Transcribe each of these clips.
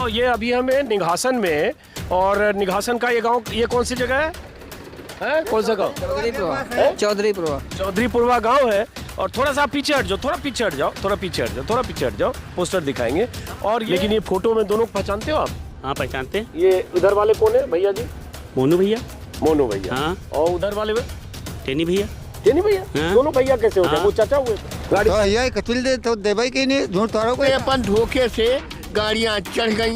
तो ये अभी हमें निघासन में, और निघासन का ये गांव, ये कौन सी जगह है कौन सा गांव? चौधरीपुरवा गांव है। और थोड़ा सा पीछे हट जाओ, थोड़ा पीछे हट जाओ, पोस्टर दिखाएंगे। और लेकिन ये फोटो में दोनों को पहचानते हो आप? हाँ पहचानते हैं। ये उधर वाले कौन है भैया जी? मोनू भैया। हाँ। और उधर वाले टेनी भैया। हाँ। दोनों भैया कैसे हो गए? वो चाचा हुए गाड़ी तो भैया कचुल दे तो देबाई की नहीं, झूठ थोड़ा कोई। अपन धोखे से गाड़ियाँ चढ़ गई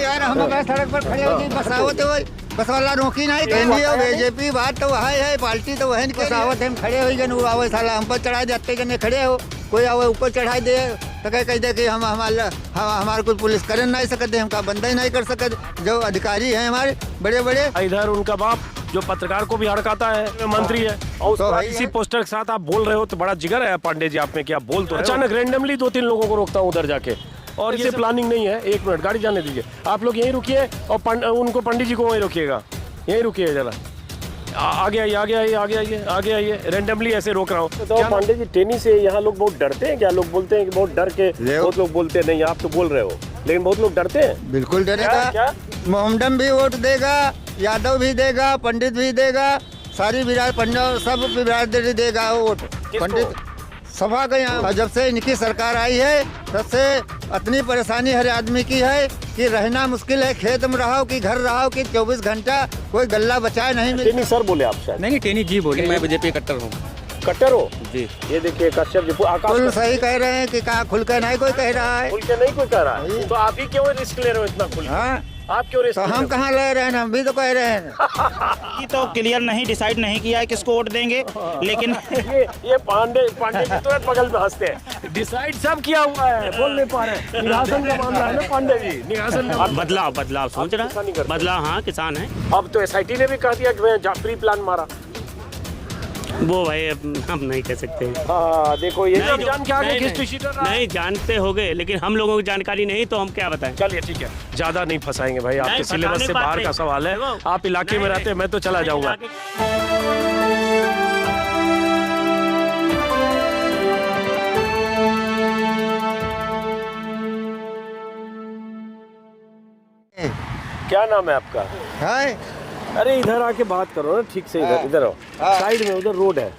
यार। हम सड़क पर खड़े हो गए, बसावत है बस वाला रोकी नहीं। एनडीए बीजेपी बात तो वह है, पार्टी तो वह बसावत है। खड़े हो गए आवे साला हम पर चढ़ा जाते जने खड़े हो, कोई आवे ऊपर चढ़ाई दे तो कह दे कि हम हमारे कुछ पुलिस कर नहीं सकते, हमका बंदा ही नहीं कर सकते। जो अधिकारी हैं हमारे बड़े बड़े, इधर उनका बाप जो पत्रकार को भी हड़काता है, मंत्री है। और तो इसी पोस्टर के साथ आप बोल रहे हो तो बड़ा जिगर है पांडे जी आप में कि आप बोल तो अचानक रैंडमली 2-3 लोगों को रोकता हूँ उधर जाके, और ये प्लानिंग नहीं है। 1 मिनट गाड़ी जाने दीजिए, आप लोग यहीं रुकिए और उनको पंडित जी को वहीं रोकिएगा, यहीं रुकिए जरा। आगे आइए, रैंडमली ऐसे रोक रहा हूँ। तो पांडे जी टेनी से यहाँ लोग बहुत डरते हैं क्या? लोग बोलते हैं कि बहुत डर के, बहुत लोग बोलते हैं नहीं, आप तो बोल रहे हो, लेकिन बहुत लोग डरते हैं। बिल्कुल डरेगा। मोहम्मदन भी वोट देगा, यादव भी देगा, पंडित भी देगा, सारी सब बिरादरी देगा वोट। पंडित सभा का यहाँ जब से इनकी सरकार आई है तब से इतनी परेशानी हर आदमी की है कि रहना मुश्किल है। खेत में रहो कि घर रहो कि 24 घंटा कोई गल्ला बचाए नहीं मिले। टेनी सर बोले आप शायद? नहीं टेनी जी बोले, मैं बीजेपी कट्टर हूँ। कट्टर हो जी? ये देखिए कश्यप जी बिल्कुल सही कह रहे हैं कि कहा खुल के नहीं कोई कह रहा है। खुल के नहीं कोई कह रहा है, तो आप ही क्यों रिस्क ले रहे हो इतना खुल? हाँ आप क्यों रिस्क? तो हम कहाँ ले रहे हैं, हम भी तो कह रहे हैं। ये तो क्लियर नहीं डिसाइड नहीं किया है किसको वोट देंगे, लेकिन ये पांडे जी तुरंत बगल में हंसते हैं। डिसाइड सब किया हुआ है, बोल नहीं पा रहे। निघासन का मामला है ना पांडे जी, निघासन का बदलाव सोच रहा है। बदलाव हाँ किसान है। अब तो एसआईटी ने भी कह दिया कि मैं प्री प्लान मारा। वो भाई हम नहीं कह सकते। हाँ देखो ये जान के आगे नहीं जानते होगे, लेकिन हम लोगों की जानकारी नहीं तो हम क्या बताएं। चलिए ठीक है, ज्यादा नहीं फंसाएंगे भाई, आपके सिलेबस से बाहर का सवाल है। आप इलाके में रहते हैं, मैं तो चला जाऊंगा। क्या नाम है आपका? है अरे इधर आके बात करो ना ठीक से, इधर आओ। साइड में उधर रोड है।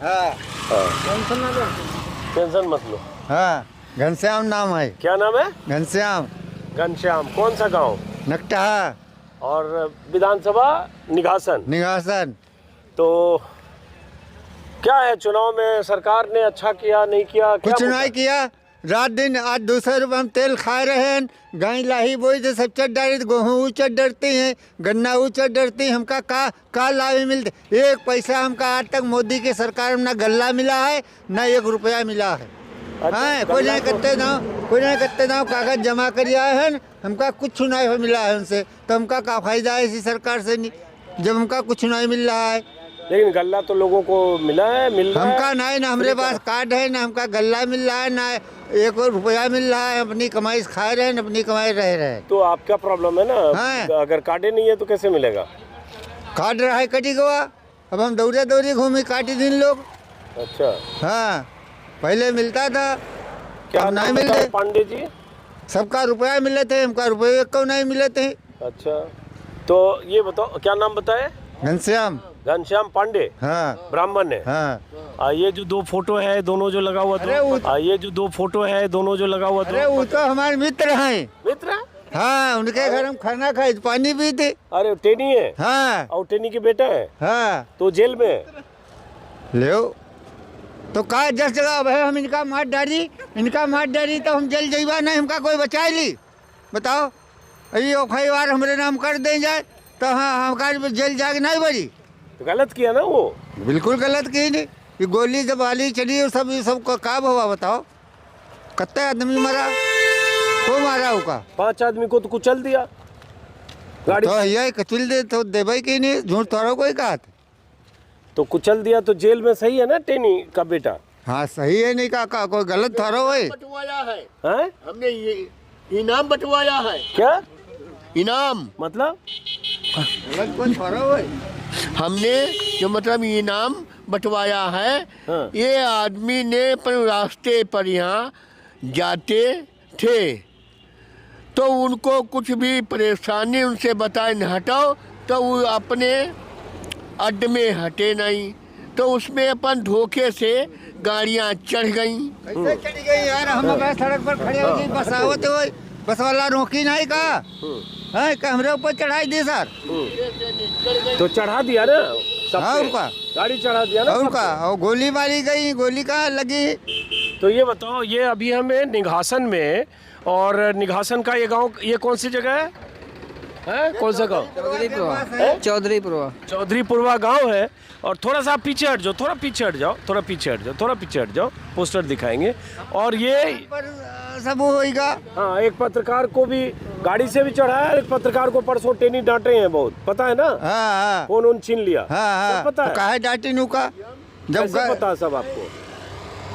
टेंशन मत लो। हाँ घनश्याम नाम है। क्या नाम है? घनश्याम। कौन सा गांव? नकटहा। और विधानसभा निघासन। तो क्या है, चुनाव में सरकार ने अच्छा किया नहीं किया? कुछ नहीं किया। रात दिन आज 200 रुपये हम तेल खा रहे हैं। गाय लाही बोई तो सब चढ़ डाली, गेहूँ ऊँचट डरती हैं, गन्ना ऊँचट डरती है। हमका का लाभ मिलते? 1 पैसा हमका आज तक मोदी की सरकार में ना गल्ला मिला है ना 1 रुपया मिला है। हाँ कोई नहीं करते ना कागज जमा कर आए हैं, हमका कुछ नहीं मिला है उनसे। तो हमका का फायदा है इसी सरकार से जब हमका कुछ नहीं मिल रहा है। लेकिन गल्ला तो लोगों को मिला है। हमका नहीं ना, हमारे पास कार्ड है ना, हमका गल्ला मिल रहा है ना 1 रुपया मिल रहा है। अपनी कमाई से खा रहे हैं, अपनी कमाई रह रहे हैं। तो आपका प्रॉब्लम है ना। हाँ। अगर कार्डे नहीं है तो कैसे मिलेगा? कार्ड रहा है कटी गवा, अब हम दौड़े घूमे काटी दिन लोग। अच्छा हाँ पहले मिलता था, क्या नहीं मिलते। पांडे जी सबका रुपया मिले थे, हमका रुपये को नहीं मिले थे। अच्छा तो ये बताओ क्या नाम बताए? घनश्याम पांडे। हाँ ब्राह्मण है। हाँ। ये जो 2 फोटो है दोनों जो लगा हुआ ये जो 2 फोटो है दोनों जो लगा हुआ अरे वो तो हमारे मित्र हैं। मित्र? हाँ उनके घर हम खाना खाए, पानी पीते। अरे टेनी है? हाँ। और टेनी के बेटा है? हाँ। तो जेल में ले तो का जस जगह है, हम इनका मार डाली तो हम जेल जाइबा नहीं, हमका कोई बचाए ली? बताओ अभी FIR हमारे नाम कर दे जाए तो हाँ हमका जेल जाके नहीं बड़ी? तो गलत किया ना वो। बिल्कुल गलत की नहीं। ये गोली जब आली चली और सब का हुआ बताओ? कितने आदमी मरा? को मारा होगा? 5 आदमी को तो कुचल दिया गाड़ी। तो यही कचल दे तो देवे की नहीं, झूठ थोड़ा कोई कहा था। तो कुचल दिया तो जेल में सही है ना टेनी का बेटा? हाँ सही है, नहीं का कोई गलत थोड़ा हो। बंटवाया है हमने, ये इनाम बंटवाया है। क्या इनाम? मतलब गलत कोई थोड़ा हो। हमने जो मतलब इनाम बंटवाया है। हाँ। ये आदमी ने पर रास्ते पर यहाँ जाते थे तो उनको कुछ भी परेशानी उनसे बताए न हटाओ तो वो अपने अड्ड में हटे नहीं, तो उसमें अपन धोखे से गाड़ियां चढ़ गई। कैसे चढ़ गई यार? हम बस सड़क पर खड़े हो गई, बस आवत हो, बस वाला रोकी नहीं का है कि हमरे ऊपर चढ़ाई दी सर। तो चढ़ा दिया ना सब हाँ, पे। उनका गाड़ी चढ़ा दिया ना और सब उनका और गोली मारी गई, गोली कहाँ लगी? पे। तो ये बताओ, ये अभी हमें निघासन में, और निघासन का ये गांव, ये कौन सी जगह है कौन सा गांव? चौधरीपुरवा गांव है। और थोड़ा सा आप पीछे हट जाओ, थोड़ा पीछे हट जाओ, थोड़ा पीछे हट जाओ, थोड़ा पीछे हट जाओ, पोस्टर दिखाएंगे। और ये पर सब होएगा। हाँ, एक पत्रकार को भी गाड़ी से भी चढ़ाया, एक पत्रकार को परसों टेनी डांटे हैं बहुत, पता है ना? हाँ हाँ फोन उन छीन लिया। हाँ सब पता तो है? काहे डांटी नू का? जब कैसे पता सब आपको?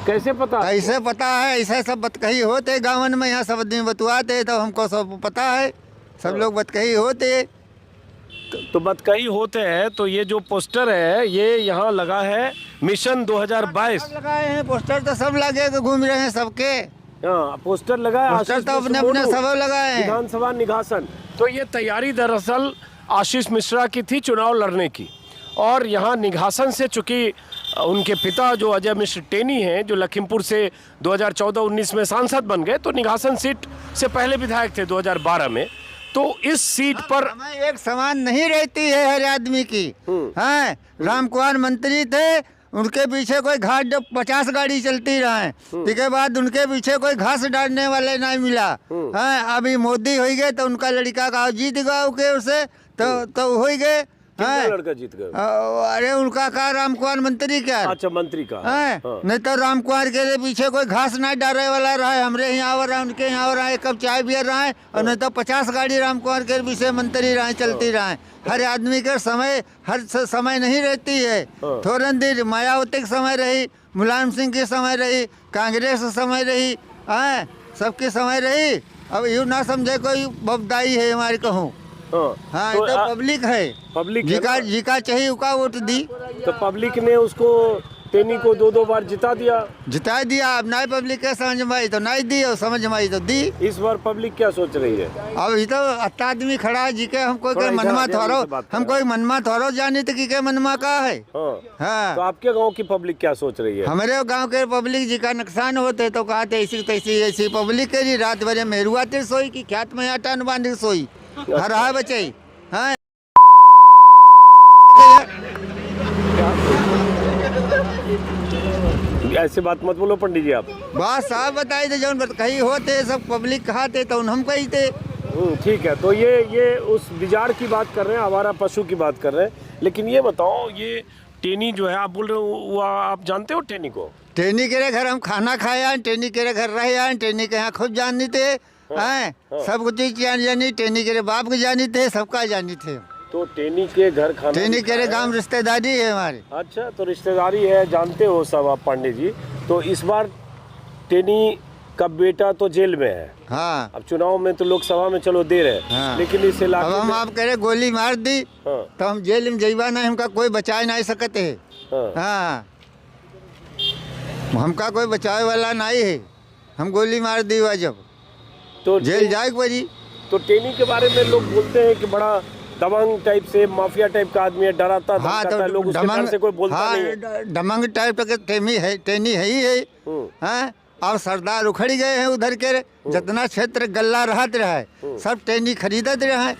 कैसे पता? कैसे पता है? ऐसा सब बतकही होते गाँवन में, यहाँ सब आदमी बतुआते तो हमको सब पता है, सब लोग बतकही होते। तो बतकही होते हैं। तो ये जो पोस्टर है ये यहाँ लगा है मिशन 2022। सब लगाए हैं पोस्टर, तो सब लगे के घूम रहे हैं सबके। हाँ, पोस्टर लगा है। पोस्टर आशीष तो अपने मिश्रा अपने सब लगाए हैं। विधानसभा निघासन। तो ये तैयारी दरअसल आशीष मिश्रा की थी चुनाव लड़ने की। और यहाँ निघासन से, चूंकि उनके पिता जो अजय मिश्र टेनी हैं, जो लखीमपुर से 2014-19 में सांसद बन गए, तो निघासन सीट से पहले विधायक थे 2012 में। तो इस सीट पर हमें एक समान नहीं रहती है हर आदमी की। हाँ, राम कुमार मंत्री थे, उनके पीछे कोई घास 50 गाड़ी चलती रहे, उसके बाद उनके पीछे कोई घास डालने वाले नहीं मिला। हाँ, अभी मोदी हो गए तो उनका लड़का का जीत गाँव के उसे तो हो गए। कितना लड़का जीत गए? अरे उनका का राम कुमार मंत्री क्या? अच्छा, मंत्री का। हाँ, नहीं तो राम कुमार के पीछे कोई घास नहीं डाले वाला रहा, हमरे यहाँ और रहा, उनके यहाँ और रहा, एक कप चाय पियर रहा है, और नहीं तो 50 गाड़ी राम कुमार के पीछे मंत्री रहे, चलती रहे। हर आदमी के समय, हर समय नहीं रहती है। थोड़े देर मायावती के समय रही, मुलायम सिंह के समय रही, कांग्रेस के समय रही, हाँ, सबके समय रही। अब यूँ ना समझे कोई बबदाई है हमारी कहूँ। हाँ, तो तो पब्लिक है, पब्लिक जिका चाहिए उका वोट दी। तो पब्लिक ने उसको, टेनी को 2-2 बार जिता दिया। जिता दिया। अब नहीं पब्लिक के समझ में आई तो नहीं दी, और समझ में आई तो दी। इस बार पब्लिक क्या सोच रही है? अब ये तो अत्ता आदमी खड़ा है जी के, हम कोई थोड़ा के मनमा इधर थोरो, आगे से बात हम करो। कोई मनमा थोरो जानी तो की के मनमा का है। हाँ। तो हाँ, आपके गांव की पब्लिक क्या सोच रही है? हमारे गांव के पब्लिक जी का नुकसान होते तो कहते ऐसी तैसी ऐसी पब्लिक के जी रात भरे मेहरुआ तिर सोई की ख्यात में आटा न बांध सोई हरा बचाई। हाँ, ऐसे बात मत बोलो पंडित जी आप। बात साफ बताई थे, जौन कही होते सब पब्लिक कहते तो हम कही थे। ठीक है। तो ये उस बिजाड़ की बात कर रहे हैं, आवारा पशु की बात कर रहे हैं। लेकिन ये बताओ, ये टेनी जो है, आप बोल रहे हो, वो आप जानते हो टेनी को? टेनी के घर हम खाना खाए आए, टेनी के घर रहे आए, टेनी के यहाँ खुद जानते थे। हैं, सब कुछ जानी, टेनी के बाप के जानी थे, सबका जानी थे। तो टेनी के घर खाना, टेनी के गांव रिश्तेदारी है हमारे। अच्छा, तो रिश्तेदारी है, जानते हो सब आप पांडे जी। तो इस बार टेनी का बेटा तो जेल में है। हाँ, अब चुनाव में तो लोकसभा में चलो दे रहे, हाँ। लेकिन इस अब इलाके हम में, आप कह रहे गोली मार दी हाँ, तो हम जेल में जइबा नहीं, हमका कोई बचा नहीं सकते है। हाँ, हाँ, हमका कोई बचावे वाला नहीं है, हम गोली मार दी हुआ जब तो जेल जाए बजी। तो टेनी के बारे में लोग बोलते हैं कि बड़ा दबंग टाइप से, माफिया टाइप का आदमी है, डराता हाँ, धमकाता है, लोग उसके डर से कोई बोलता हाँ, नहीं है। दमंग टाइप के टेनी है ही है। हाँ, अब सरदार उखड़ गए हैं उधर के, जितना क्षेत्र गल्ला रहत रहे सब टेनी खरीदत रहे।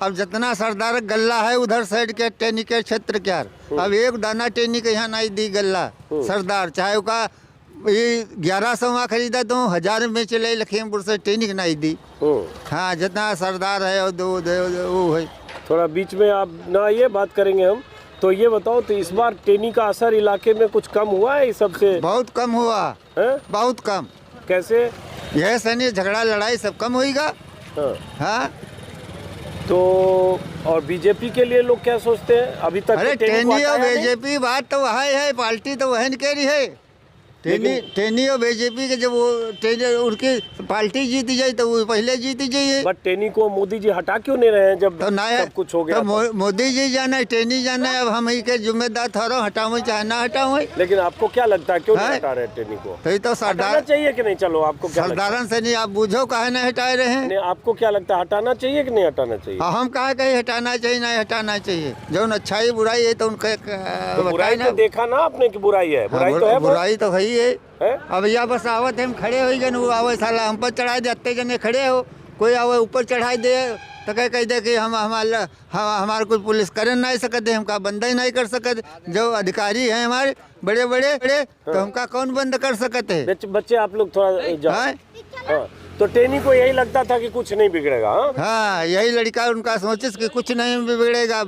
अब जितना सरदार गल्ला है उधर साइड के टेनी के क्षेत्र क्या, अब एक दाना टेनी के यहाँ नहीं दी गल्ला सरदार, चाहे उसका ये 1100 खरीदा तो 1000 में चले लखीमपुर से टेनी के नहीं दी। हाँ, जितना सरदार है वो है। थोड़ा बीच में आप ना ये बात करेंगे हम। तो ये बताओ, तो इस बार टेनी का असर इलाके में कुछ कम हुआ है इस सबसे? बहुत कम हुआ है? बहुत कम। कैसे? यह सनी झगड़ा लड़ाई सब कम होगा। हाँ। हाँ, तो और बीजेपी के लिए लोग क्या सोचते हैं अभी तक? अरे टेनी को टेनी और हटाया नहीं? बीजेपी बात तो वह है, पार्टी तो वह कह रही है। टेनी और बीजेपी के जब वो उनकी पार्टी जीती जाए तो वो पहले जीती जाइए। बट टेनी को मोदी जी हटा क्यों नहीं रहे हैं जब तो ना सब कुछ हो गया? तो मोदी जी जाना है, टेनी जाना है, अब हम ही के जिम्मेदार थोड़ा हटाओ चाहे ना हटाओ। लेकिन आपको क्या लगता है क्यों नहीं हटा रहे टेनी को? तो हटाना चाहिए कि नहीं? चलो आपको क्या लगता है? सरदारन से नहीं आप बुझो काहे नहीं हटाए रहे हैं? नहीं, आपको क्या लगता है हटाना चाहिए कि नहीं हटाना चाहिए? हम कहा कहीं हटाना चाहिए नहीं हटाना चाहिए। जो अच्छाई बुराई है तो उनका तो बुराई तो देखा ना आपने कि बुराई है, बुराई तो है, बुराई तो है ही है। है? अब या बस आवत है हम खड़े हो गए, वो आवे साला हम पर चढ़ाए देते जने खड़े हो, कोई आवे ऊपर चढ़ाई दे तो कह दे कि हम हमारे कुछ पुलिस कर नहीं सकते, हमका बंद ही नहीं कर सकते। जो अधिकारी हैं हमारे बड़े बड़े तो हमका कौन बंद कर सकते हैं? बच्चे आप लोग थोड़ा हाँ। तो टेनी को यही लगता था कि कुछ नहीं बिगड़ेगा। हाँ यही लड़का उनका सोचे कि कुछ नहीं बिगड़ेगा।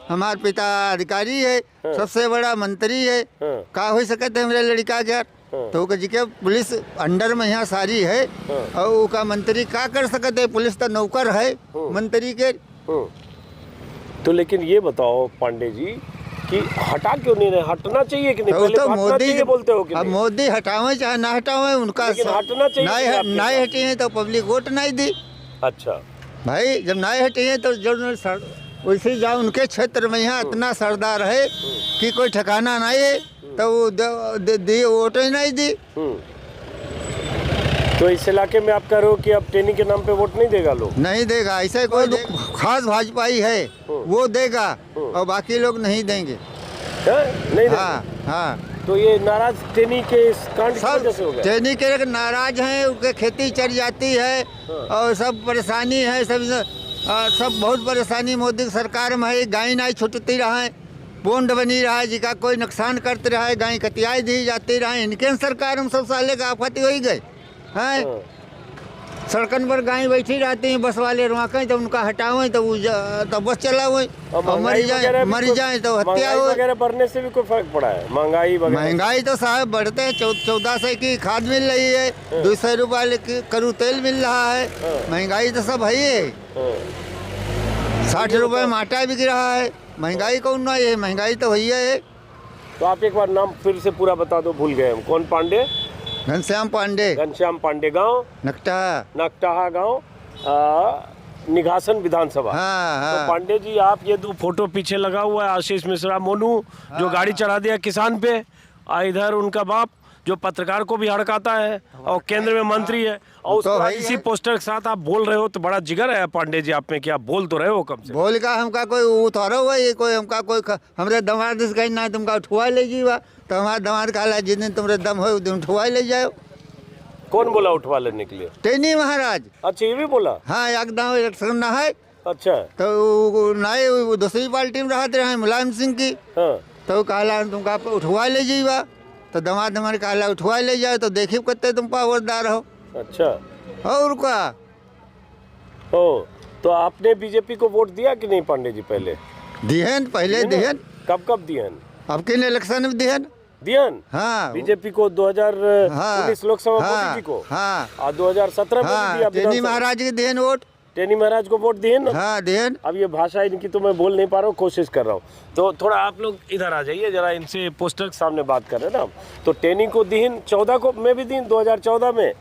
हमारे पिता अधिकारी है, सबसे बड़ा मंत्री है, का हो सकते है मेरे लड़का क्या? तो जी के पुलिस अंडर में यहाँ सारी है और उनका मंत्री क्या कर सकते है? पुलिस तो नौकर है मंत्री के। तो लेकिन ये बताओ पांडे जी कि हटा क्यों नहीं रहे? हटना चाहिए कि नहीं? पहले तो मोदी बोलते हो कि अब मोदी हटावे चाहे ना हटावे उनका हटना चाहिए। नहीं हटी है तो पब्लिक वोट नहीं दी। अच्छा भाई, जब नहीं हटी है तो जो वैसे जाओ उनके क्षेत्र में यहाँ इतना सरदार है कि कोई ठिकाना नहीं है तो वो दी वोट ही नहीं दी। तो इस इलाके में आप कह रहे हो कि अब टेनी के नाम पे वोट नहीं देगा लोग? नहीं देगा, ऐसे कोई खास भाजपाई है वो देगा और बाकी लोग नहीं देंगे। नहीं देगा? हाँ। तो ये नाराज टेनी के इस कांड की वजह से हो गया? टेनी के नाराज हैं, उनके खेती चढ़ जाती है और सब परेशानी है, सब बहुत परेशानी मोदी सरकार में है। गाय नहीं छुटती रहा, बॉन्ड बनी रहा है, जिका कोई नुकसान करते रहा है, गाय कतियाई दी जाती रहा। इनके सरकार में सब साले का आफत हो ही गए हैं। सड़कन पर गाय बैठी रहती हैं, बस वाले रुआकें तो उनका हटावें तो बस चलावें और मर जाए तो हत्या हो। वगैरह बढ़ने से भी कोई फर्क पड़ा है? महंगाई तो साहब बढ़ते हैं। 1400 की खाद मिल रही है, 200 रुपये करू तेल मिल रहा है। महंगाई तो सब है ही। 60 रुपये में आटा बिक रहा है। महंगाई कौन ना है? महंगाई तो वही है। तो आप एक बार नाम फिर से पूरा बता दो, भूल गए हम। कौन पांडे? घनश्याम पांडे। घनश्याम पांडे, गांव नकटाहा गांव, निघासन विधानसभा। तो पांडे जी आप ये 2 फोटो पीछे लगा हुआ है, आशीष मिश्रा मोनू जो गाड़ी चढ़ा दिया किसान पे, इधर उनका बाप जो पत्रकार को भी हड़काता है और केंद्र में मंत्री है, और तो इसी पोस्टर के साथ आप बोल रहे हो। तो बड़ा जिगर है पांडे जी आप में कि आप बोल तो रहे हो। कम से बोल का हमका कोई उतारो हुआ ये कोई हमका कोई हमरे दमाद से कहीं ना तुमका उठवा ले जीवा तो हमारा दमाद कहला जिस दिन तुमरे दम हो उस दिन उठवा ले जाओ। कौन बोला उठवा लेने के लिए? टेनी महाराज। अच्छा ये भी बोला? हाँ, एकदम इलेक्शन ना है। अच्छा, तो नहीं दूसरी पार्टी में रहते रहे मुलायम सिंह की। तो कहला तुमका उठवा ले जीवा तो दमाद हमारे कहला उठवा ले जाओ तो देखिए कितने तुम पावरदार हो। अच्छा, और क्या हो? तो आपने बीजेपी को वोट दिया कि नहीं पांडे जी? पहले दिहन, पहले दिहन। कब दिहन? अब किन इलेक्शन में दिहन? हाँ, बीजेपी को 2019 लोकसभा मोदी जी को। हाँ, 2017 में दिया। टेनी महाराज की दिहन वोट। टेनी महाराज को वोट दिए ना? हाँ दिहन। अब ये भाषा इनकी तो मैं बोल नहीं पा रहा हूँ, कोशिश कर रहा हूँ। तो थोड़ा आप लोग इधर आ जाइए जरा, इनसे पोस्टर के सामने बात कर रहे हैं ना। तो टेनी को दिहन 14 को में भी दिन 2014 में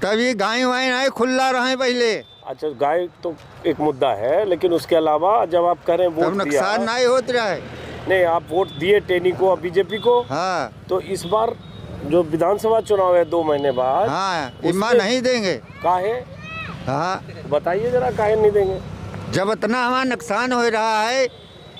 तभी गाय वाय आए खुला रहे पहले। अच्छा, गाय तो एक मुद्दा है, लेकिन उसके अलावा जब आप कह रहे हैं वोट नुकसान नहीं होता रहा है। नहीं, आप वोट दिए टेनी को और बीजेपी को। हाँ, तो इस बार जो विधानसभा चुनाव है 2 महीने बाद, हाँ, इमा नहीं देंगे। काहे? हाँ बताइए जरा, काहे नहीं देंगे? जब इतना हमारा नुकसान हो रहा है।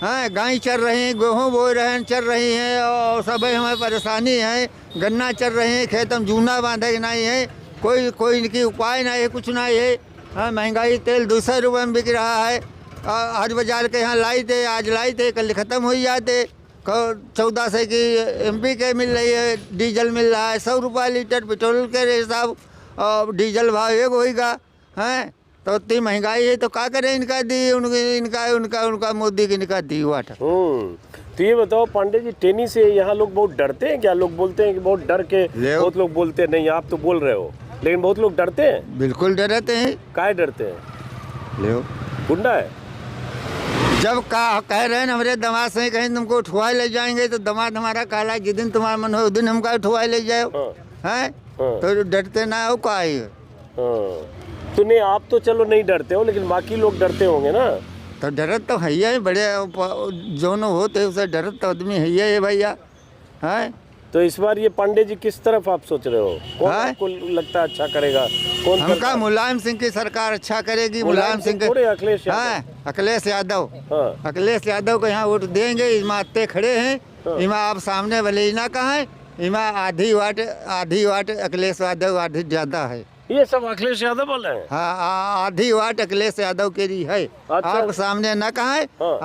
हाँ, गाय चल रही हैं, गेहूँ बो रहे हैं, चल रही हैं और सब हमें परेशानी है। गन्ना चल रहे हैं, खेत में जूना बांधे नहीं है, कोई इनकी उपाय नहीं है, कुछ नहीं है। हाँ, महंगाई तेल 200 रुपये में बिक रहा है। आज बाजार के यहाँ लाई थे, आज लाई थे, कल ख़त्म हो जाते। 1400 की MP के मिल रही है, डीजल मिल रहा है 100 रुपये लीटर। पेट्रोल के हिसाब और डीजल भाव एक होगा। हैं तो इतनी महंगाई है तो क्या करें? इनका दी उनका मोदी की इनका दी हुआ था। तो ये बताओ पांडे जी, टेनी से यहाँ लोग बहुत डरते हैं क्या? लोग बोलते हैं कि बहुत डर के, बहुत लोग बोलते हैं नहीं, आप तो बोल रहे हो, लेकिन बहुत लोग डरते हैं। बिल्कुल डरते हैं। काहे डरते हैं? ले गुंडा है? जब कह रहे हैं हमारे दमाद से कहीं तुमको उठवा ले जाएंगे तो दमाद हमारा काला जिस दिन तुम्हारा मन हो उस दिन हमका उठवा ले जाओ हैं तो डरते ना हो का ही तो नहीं, आप तो चलो नहीं डरते हो, लेकिन बाकी लोग डरते होंगे ना। तो डरत तो है ही बड़े जो न होते उसे डरत तो आदमी है ही भैया है। तो इस बार ये पांडे जी किस तरफ आप सोच रहे हो, कौन हाँ? आपको लगता है अच्छा करेगा? कौन हमका मुलायम सिंह की सरकार अच्छा करेगी। मुलायम सिंह थोड़े अखिलेश यादव? हाँ, अखिलेश यादव हाँ। अखिलेश यादव को यहाँ वोट देंगे। इमा आते खड़े हैं इमा आप सामने भले ही ना कहें इमा आधी वाट अखिलेश यादव आधी ज्यादा है। ये सब अखिलेश यादव बोल रहे हैं? हाँ, आधी वाट अखिलेश यादव के लिए है। अच्छा। आप सामने न कहें हाँ।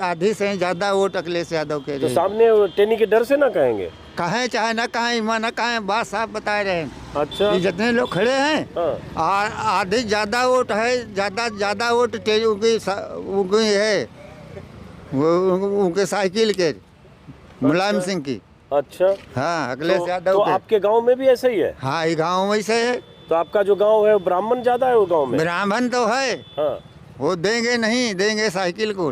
आधी से ज्यादा वोट अखिलेश यादव के तो लिए। सामने टेनी के डर से ना कहेंगे? कहें चाहे न कहें इमा न कहें बात साफ बता रहे हैं। अच्छा। ये जितने लोग खड़े हैं हाँ। आधी ज्यादा वोट है। ज्यादा वोट उनकी है उनके साइकिल के मुलायम सिंह की। अच्छा। हाँ, अखिलेश यादव तो के। आपके गांव में भी ऐसा ही है? हाँ, ये गाँव में से है। तो आपका जो गांव है वो ब्राह्मण ज्यादा है वो गांव में? ब्राह्मण तो है। हाँ। वो देंगे नहीं देंगे साइकिल को।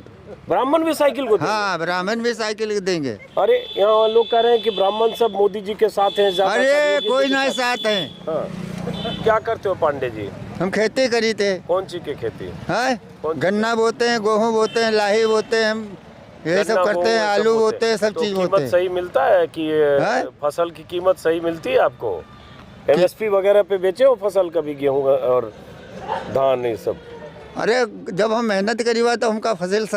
ब्राह्मण भी साइकिल को देंगे? हाँ, ब्राह्मण भी साइकिल देंगे। अरे यहाँ लोग कह रहे हैं कि ब्राह्मण सब मोदी जी के साथ हैं ज्यादा। अरे कोई नहीं साथ है। हाँ। क्या करते हो पांडे जी? हम खेती करी थे। कौन सी की खेती? है कौन सी? गन्ना बोते हैं, गेहूँ बोते हैं, लाही बोते हैं, हम ये सब गन्ना, करते हैं, गेहूं, आलू सब बोते हैं, सब तो चीज बोते कीमत हैं। सही मिलता है कि हैं? फसल की कीमत सही मिलती है आपको? MSP वगैरह पे बेचे हो फसल कभी, गेहूं और धान ये सब? अरे जब हम मेहनत करी हुआ तो हमका फसल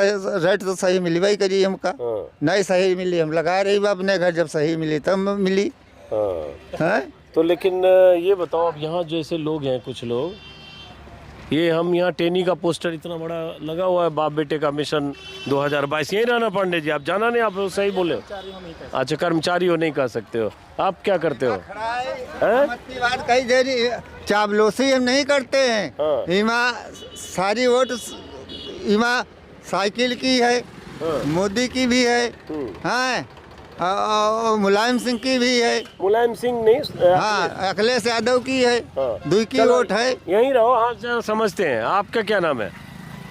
रेट तो सही मिलवा ही करी हमका। हाँ। नहीं सही मिली हम लगा रही बा अपने घर, जब सही मिली तब मिली हाँ। है। तो लेकिन ये बताओ, अब यहाँ जैसे लोग हैं कुछ लोग, ये हम यहाँ टेनी का पोस्टर इतना बड़ा लगा हुआ है, बाप बेटे का मिशन 2022, यही रहना पांडे जी? आप जाना नहीं, आप सही बोले? अच्छा, कर्मचारी हो, नहीं कह सकते हो। आप क्या करते हो? हैं? बात कही दे रही चावलोसी हम नहीं करते हैं। हाँ। इमा सारी वोट इमा साइकिल की है, मोदी की भी है, हाँ, मुलायम सिंह की भी है। मुलायम सिंह नहीं, हाँ, अखिलेश यादव की है। हाँ। दुई की चलो, वोट है। यहीं रहो। हाँ, जरा समझते हैं। आपका क्या नाम है?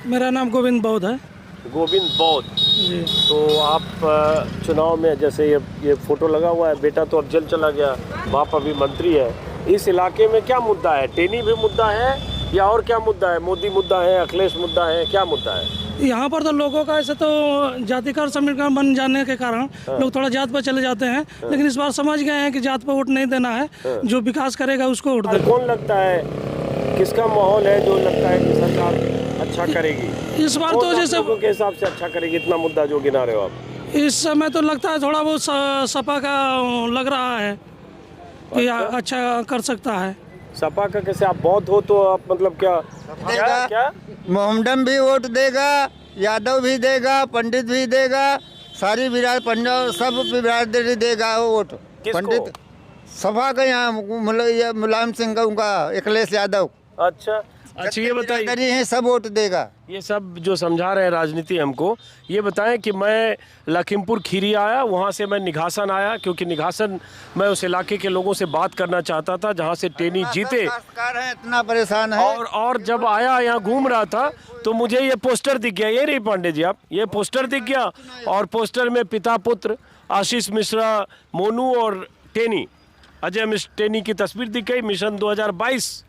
मेरा नाम गोविंद बौद्ध है गोविंद बौद्ध। जी। तो आप चुनाव में, जैसे ये फोटो लगा हुआ है, बेटा तो अब जेल चला गया, बाप अभी मंत्री है, इस इलाके में क्या मुद्दा है? टेनी भी मुद्दा है या और क्या मुद्दा है? मोदी मुद्दा है, अखिलेश मुद्दा है, क्या मुद्दा है? यहाँ पर तो लोगों का ऐसे तो जातिकार समीकरण बन जाने के कारण लोग थोड़ा जात पर चले जाते हैं, लेकिन इस बार समझ गए हैं कि जात पर वोट नहीं देना है, जो विकास करेगा उसको वोट देना। कौन लगता है, किसका माहौल है जो लगता है कि सरकार अच्छा करेगी इस बार? तो जैसे लोगों के हिसाब से अच्छा करेगी, इतना मुद्दा जो गिना रहे हो आप? इस समय तो लगता है थोड़ा बहुत सपा का लग रहा है कि अच्छा कर सकता है। सपा का कैसे? आप बौद्ध हो तो आप मतलब क्या क्या? मोहम्मदन भी वोट देगा, यादव भी देगा, पंडित भी देगा, सारी पंजाब सब बिरादरी देगा वो वोट। किसको? पंडित सभा का यहाँ मुलायम सिंह का, उनका अखिलेश यादव। अच्छा, ये बताइए, है सब वोट देगा। ये सब जो समझा रहे हैं राजनीति हमको, ये बताएं कि मैं लखीमपुर खीरी आया, वहाँ से मैं निघासन आया, क्योंकि निघासन मैं उस इलाके के लोगों से बात करना चाहता था जहाँ से टेनी जीते। इतना परेशान है। और जब आया यहाँ घूम रहा था तो मुझे ये पोस्टर दिख गया। ये रही पांडे जी आप, ये पोस्टर दिख गया, और पोस्टर में पिता पुत्र आशीष मिश्रा, मोनू और टेनी, अजय टेनी की तस्वीर दिख गई, मिशन 2022।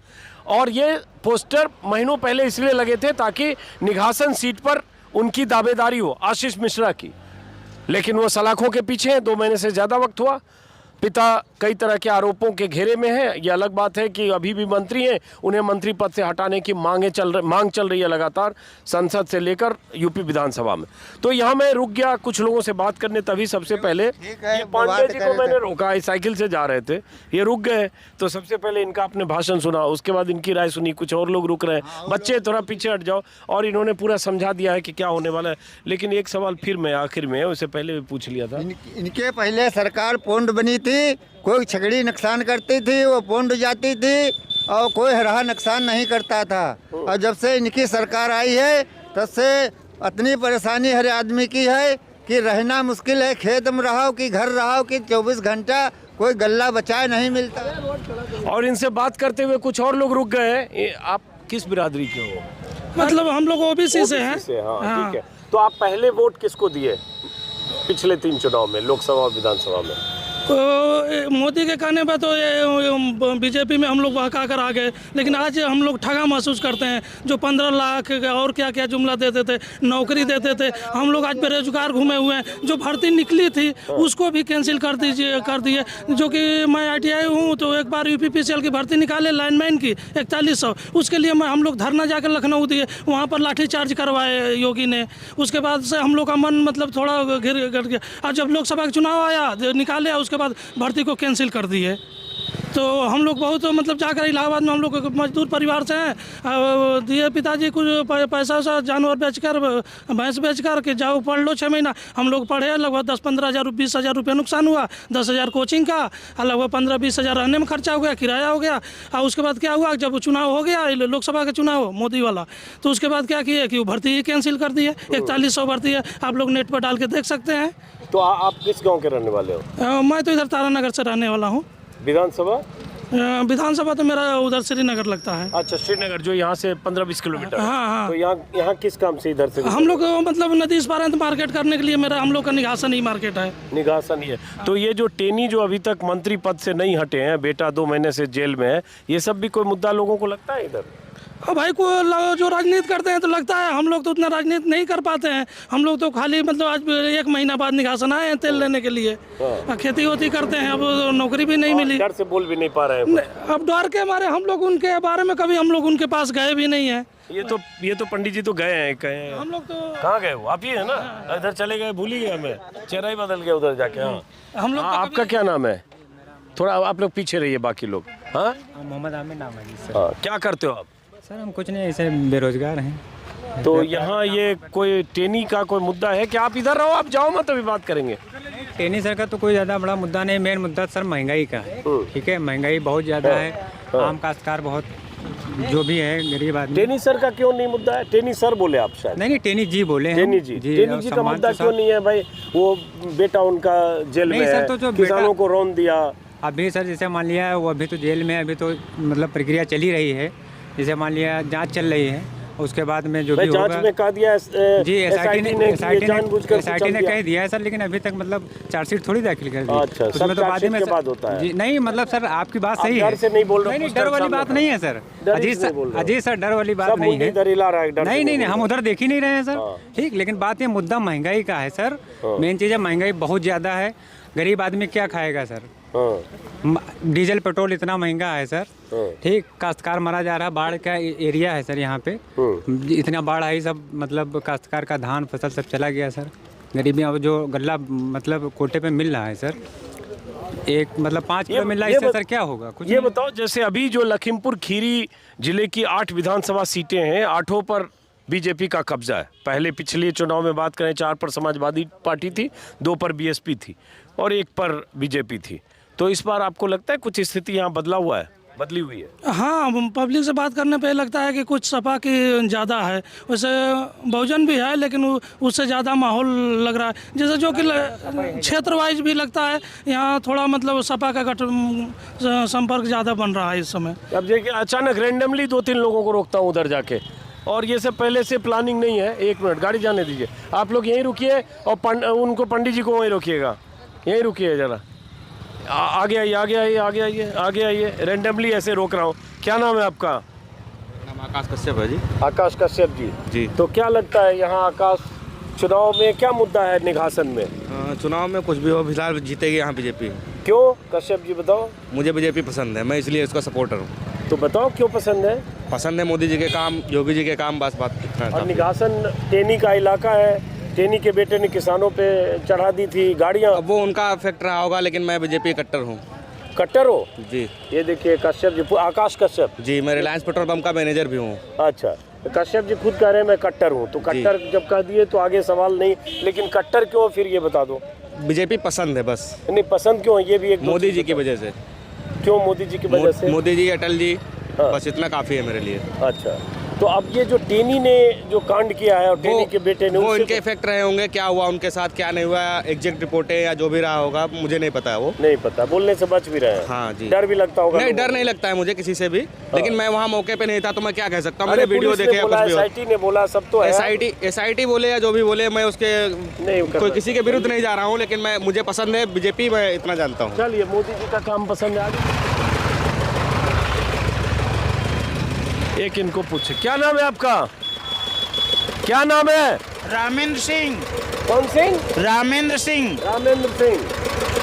और ये पोस्टर महीनों पहले इसलिए लगे थे ताकि निघासन सीट पर उनकी दावेदारी हो, आशीष मिश्रा की, लेकिन वो सलाखों के पीछे हैं। 2 महीने से ज़्यादा वक्त हुआ। पिता कई तरह के आरोपों के घेरे में है। ये अलग बात है कि अभी भी मंत्री हैं, उन्हें मंत्री पद से हटाने की मांग चल रही है लगातार, संसद से लेकर यूपी विधानसभा में। तो यहाँ मैं रुक गया कुछ लोगों से बात करने, तभी सबसे पहले ये पांडे जी को मैंने रोका, साइकिल से जा रहे थे, ये रुक गए, तो सबसे पहले इनका आपने भाषण सुना, उसके बाद इनकी राय सुनी, कुछ और लोग रुक रहे हैं, बच्चे थोड़ा पीछे हट जाओ, और इन्होंने पूरा समझा दिया है कि क्या होने वाला है। लेकिन एक सवाल फिर मैं आखिर में, उससे पहले भी पूछ लिया था। इनके पहले सरकार पौंड बनी थी, कोई छकड़ी नुकसान करती थी वो पौंड जाती थी, और कोई हरा नुकसान नहीं करता था। और जब से इनकी सरकार आई है तब से इतनी परेशानी हर आदमी की है कि रहना मुश्किल है, खेत में रहो कि घर रहो कि 24 घंटा कोई गल्ला बचाए नहीं मिलता। और इनसे बात करते हुए कुछ और लोग रुक गए हैं। आप किस बिरादरी के हो? मतलब हम लोग ओबीसी से हैं। हाँ, ठीक है। तो आप पहले वोट किसको दिए पिछले 3 चुनाव में, लोकसभा और विधानसभा में? तो मोदी के कहने पर तो ये बीजेपी में हम लोग बहका कर आ गए, लेकिन आज हम लोग ठगा महसूस करते हैं। जो 15 लाख और क्या क्या जुमला देते थे, नौकरी देते थे, हम लोग आज बेरोजगार घूमे हुए हैं। जो भर्ती निकली थी उसको भी कैंसिल कर दिए। जो कि मैं ITI हूँ, तो एक बार UPPCL की भर्ती निकाले लाइनमैन की 4100, उसके लिए हम लोग धरना जाकर लखनऊ दिए, वहाँ पर लाठीचार्ज करवाए योगी ने। उसके बाद से हम लोग का मन मतलब थोड़ा घिर गया। और जब लोकसभा का चुनाव आया, निकाले, उसके बाद भर्ती को कैंसिल कर दिए। तो हम लोग बहुत मतलब जाकर इलाहाबाद में, हम लोग मजदूर परिवार से हैं, दिए पिताजी कुछ पैसा जानवर बेचकर, भैंस बेचकर के जाओ पढ़ लो 6 महीना। हम लोग पढ़े, लगभग 10-15 हज़ार 20 हज़ार रुपये नुकसान हुआ, 10,000 कोचिंग का, और लगभग 15-20 हज़ार रहने में खर्चा हो गया, किराया हो गया। और उसके बाद क्या हुआ, जब चुनाव हो गया, लोकसभा का चुनाव मोदी वाला, तो उसके बाद क्या किए कि वो भर्ती ही कैंसिल कर दिए। 4100 भर्ती है, आप लोग नेट पर डाल के देख सकते हैं। तो आप किस गांव के रहने वाले हो? मैं तो इधर तारानगर से रहने वाला हूँ। विधानसभा तो मेरा उधर श्रीनगर लगता है। अच्छा, श्रीनगर, जो यहाँ से 15-20 किलोमीटर। हाँ। तो यहाँ किस काम से इधर से? हम लोग मतलब नदी इस पार मार्केट करने के लिए हम लोग का निघासन ही मार्केट है। निघासन ही है। तो ये जो टेनी जो अभी तक मंत्री पद से नहीं हटे हैं, बेटा 2 महीने से जेल में है, ये सब भी कोई मुद्दा लोगों को लगता है इधर? भाई को जो राजनीति करते हैं तो लगता है, हम लोग तो उतना राजनीति नहीं कर पाते हैं। हम लोग तो खाली मतलब आज 1 महीना बाद निघासन आए हैं तेल लेने के लिए। खेती होती करते हैं, अब नौकरी भी नहीं मिली, डर से बोल भी नहीं पा रहे हैं। अब डर के मारे हम लोग उनके बारे में कभी हम लोग उनके पास गए भी नहीं है। ये तो पंडित जी तो गए हैं, हम लोग तो कहाँ गए वो? आप ही है ना? इधर चले गए, भूल ही गए हमें, चेहरा ही बदल गया उधर जाके। हाँ, हम लोग आपका क्या नाम है? थोड़ा आप लोग पीछे रहिए, बाकी लोग। हाँ, मोहम्मद आमिर नाम है जी सर। हाँ, क्या करते हो आप? सर हम कुछ नहीं, ऐसे बेरोजगार हैं। तो यहाँ ये कोई टेनी का कोई मुद्दा है क्या? आप इधर रहो, आप जाओ मत, अभी बात करेंगे। टेनी सर का तो कोई ज़्यादा बड़ा मुद्दा नहीं, मेन मुद्दा सर महंगाई का है। ठीक है, महंगाई बहुत ज़्यादा है, आम काश्तकार बहुत जो भी है गरीब आदमी। टेनी सर का क्यों नहीं मुद्दा है? टेनी सर बोले आप शायद? नहीं, टेनी जी बोले हैं। टेनी जी का मुद्दा क्यों नहीं है भाई? वो बेटा उनका जेल में है, तो किसानों को लोन दिया। अभी सर जैसे मान लिया वो अभी तो जेल में, अभी तो मतलब प्रक्रिया चली रही है। जैसे मान लिया जांच चल रही है, उसके बाद में जो भी होगा। जांच में कह दिया जी, SIT ने दिया। कह दिया है सर, लेकिन अभी तक मतलब चार्जशीट थोड़ी दाखिल कर दी। अच्छा, उसमें तो बाद में बाद होता है। जी नहीं, मतलब सर आपकी बात सही है। डर से नहीं बोल रहे? नहीं, डर वाली बात नहीं है सर। अजीत सर डर वाली बात नहीं है। नहीं, हम उधर देख ही नहीं रहे हैं सर। ठीक, लेकिन बात ये मुद्दा महंगाई का है सर। मेन चीज़ है महंगाई बहुत ज़्यादा है। गरीब आदमी क्या खाएगा सर? डीजल पेट्रोल इतना महंगा है सर। ठीक, काश्तकार मरा जा रहा है। बाढ़ का एरिया है सर यहाँ पे, इतना बाढ़ आई, सब मतलब काश्तकार का धान फसल सब चला गया सर। गरीबी अब जो गल्ला मतलब कोटे पे मिल रहा है सर, एक मतलब 5 किलो मिल रहा है, इससे सर क्या होगा? कुछ ये बताओ, जैसे अभी जो लखीमपुर खीरी जिले की 8 विधानसभा सीटें हैं, 8 पर बीजेपी का कब्जा है। पहले पिछले चुनाव में बात करें, 4 पर समाजवादी पार्टी थी, 2 पर BSP थी और 1 पर बीजेपी थी। तो इस बार आपको लगता है कुछ स्थिति यहाँ बदली हुई है? हाँ, पब्लिक से बात करने पे लगता है कि कुछ सपा की ज़्यादा है। वैसे बहुजन भी है, लेकिन उससे ज़्यादा माहौल लग रहा है। जैसे जो कि क्षेत्र वाइज भी लगता है यहाँ थोड़ा मतलब सपा का संपर्क ज़्यादा बन रहा है इस समय। अब देखिए, अचानक रेंडमली 2-3 लोगों को रोकता हूँ उधर जाके, और ये सब पहले से प्लानिंग नहीं है। 1 मिनट, गाड़ी जाने दीजिए, आप लोग यहीं रुकिए और उनको पंडित जी को वहीं रोकिएगा, यहीं रुकिए जरा। आगे आइए। रेंडमली ऐसे रोक रहा हूँ। क्या नाम है आपका? नाम आकाश कश्यप है जी। आकाश कश्यप जी। तो क्या लगता है यहाँ आकाश, चुनाव में क्या मुद्दा है निघासन में? चुनाव में कुछ भी हो, फिलहाल जीतेगी यहाँ बीजेपी। क्यों कश्यप जी, बताओ? मुझे बीजेपी पसंद है, मैं इसलिए इसका सपोर्टर हूँ। तो बताओ क्यों पसंद है? पसंद है मोदी जी के काम, योगी जी के काम, बस बात इतना। और निघासन टेनी का इलाका है, टेनी के बेटे ने किसानों पे चढ़ा दी थी गाड़ियाँ। अब वो उनका इफेक्ट रहा होगा, लेकिन मैं बीजेपी कट्टर हूँ। कट्टर हो जी? ये देखिए कश्यप जी, आकाश कश्यप जी। मैं रिलायंस पेट्रोल पंप का मैनेजर भी हूँ। अच्छा, कश्यप जी खुद कह रहे हैं मैं कट्टर हूँ, तो कट्टर जब कह दिए तो आगे सवाल नहीं, लेकिन कट्टर क्यों फिर ये बता दो? बीजेपी पसंद है बस। नहीं, पसंद क्यों है ये भी एक मोदी जी की वजह से। क्यों मोदी जी की वजह से? मोदी जी, अटल जी, बस इतना काफ़ी है मेरे लिए। अच्छा, तो अब ये जो टेनी ने जो कांड किया है और टेनी के बेटे ने, वो उससे इनके इफेक्ट रहे होंगे, क्या हुआ उनके साथ क्या नहीं हुआ, एग्जैक्ट रिपोर्टें या जो भी रहा होगा मुझे नहीं पता है, वो नहीं पता, बोलने से बच भी रहे हैं। हाँ जी। डर भी लगता होगा? नहीं, डर नहीं लगता है मुझे किसी से भी, लेकिन मैं वहाँ मौके पे नहीं था तो मैं क्या कह सकता हूँ। मैंने वीडियो देखे, SIT ने बोला, सब तो SIT बोले या जो भी बोले, मैं उसके कोई किसी के विरुद्ध नहीं जा रहा हूँ, लेकिन मैं मुझे पसंद है बीजेपी, मैं इतना जानता हूँ। चलिए, मोदी जी का काम पसंद है। आगे एक इनको पूछे, क्या नाम है आपका? क्या नाम है? रामेंद्र सिंह। कौन सिंह? रामेंद्र सिंह। रामेंद्र सिंह।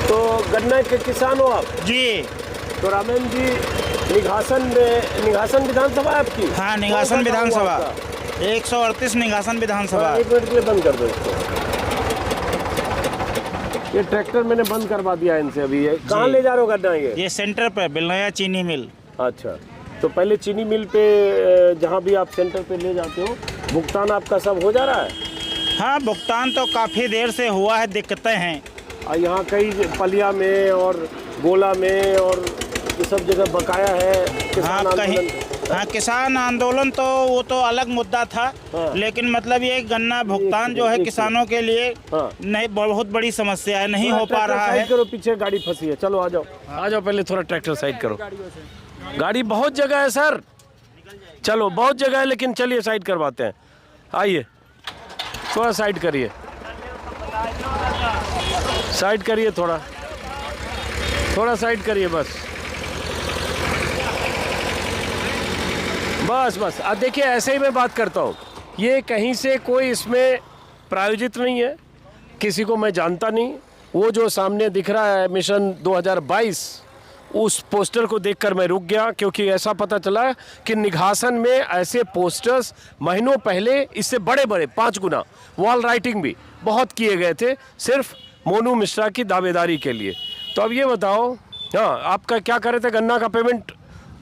तो गन्ना के किसान हो आप? जी। तो रामेंद्र जी, निघासन विधानसभा है आपकी? हाँ, निघासन विधानसभा, 138 निघासन विधानसभा। एक मिनट के लिए बंद कर दो इसको। ये ट्रैक्टर मैंने बंद करवा दिया इनसे अभी। ये कहाँ ले जा रहे हो गन्ना? ये सेंटर पे बिलनया चीनी मिल। अच्छा, तो पहले चीनी मिल पे, जहाँ भी आप सेंटर पे ले जाते हो, भुगतान आपका सब हो जा रहा है? हाँ, भुगतान तो काफ़ी देर से हुआ है, दिक्कतें हैं। और यहाँ कई पलिया में और गोला में और ये सब जगह बकाया है किसान आंदोलन। हाँ, किसान आंदोलन तो वो तो अलग मुद्दा था। हाँ। लेकिन मतलब ये गन्ना भुगतान जो है किसानों के लिए हाँ। नहीं, बहुत बड़ी समस्या है, नहीं हो पा रहा है। करो, पीछे गाड़ी फंसी है। चलो आ जाओ, आ जाओ, पहले थोड़ा ट्रैक्टर साइड करो। गाड़ी बहुत जगह है सर, चलो बहुत जगह है, लेकिन चलिए साइड करवाते हैं। आइए, थोड़ा साइड करिए, साइड करिए, थोड़ा साइड करिए, बस। अब देखिए, ऐसे ही मैं बात करता हूँ, ये कहीं से कोई इसमें प्रायोजित नहीं है, किसी को मैं जानता नहीं। वो जो सामने दिख रहा है मिशन 2022, उस पोस्टर को देखकर मैं रुक गया, क्योंकि ऐसा पता चला कि निघासन में ऐसे पोस्टर्स महीनों पहले इससे बड़े 5 गुना वॉल राइटिंग भी बहुत किए गए थे, सिर्फ मोनू मिश्रा की दावेदारी के लिए। तो अब ये बताओ, हाँ, आपका क्या कर रहे थे? गन्ना का पेमेंट,